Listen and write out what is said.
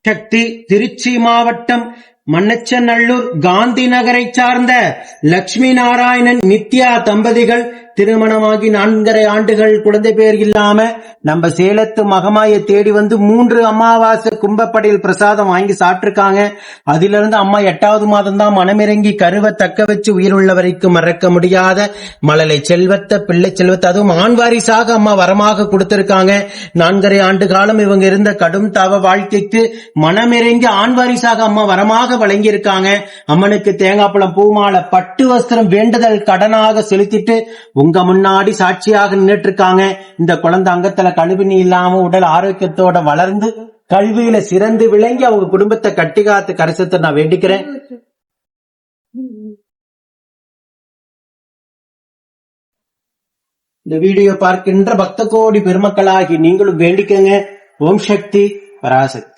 சக்தி திருச்சி மாவட்டம் மண்ணச்சநல்லூர் காந்தி நகரை சார்ந்த லட்சுமி நாராயணன் நித்யா தம்பதிகள் திருமணமாகி 4.5 ஆண்டுகள் குழந்தை பேர் இல்லாம நம்ம சேலத்து மகமாயை தேடி வந்து 3 அமாவாசை கும்பப்படையில் பிரசாதம் வாங்கி சாப்பிட்டிருக்காங்க. அதிலிருந்து இருந்து அம்மா 8வது மாதம் தான் மனமிறங்கி கருவை தக்க வச்சு உயிருள்ள வரைக்கும் மறக்க முடியாத மழலை செல்வத்தை பிள்ளை செல்வத்தை அதுவும் ஆண் வாரிசாக அம்மா வரமாக கொடுத்திருக்காங்க. 4.5 ஆண்டு காலம் இவங்க இருந்த கடும் தவ வாழ்க்கைக்கு மனமிறங்கி ஆண் வாரிசாக அம்மா வரமாக வழங்கி இருக்காங்க. அம்மனுக்கு தேங்காய்பழம் பூமாலை பட்டு வஸ்திரம் வேண்டுதல் கடனாக செலுத்திட்டு உங்க முன்னாடி சாட்சியாக நின்றுட்டு இருக்காங்க. இந்த குழந்தை அங்கத்துல கழிவுநீ இல்லாம உடல் ஆரோக்கியத்தோட வளர்ந்து கல்வியில சிறந்து விளங்கி அவங்க குடும்பத்தை கட்டிகாத்து கரைசத்தை நான் வேண்டிக்கிறேன். இந்த வீடியோ பார்க்கின்ற பக்த கோடி பெருமக்களாகி நீங்களும் வேண்டிக்கங்க. ஓம் சக்தி பராசக்தி.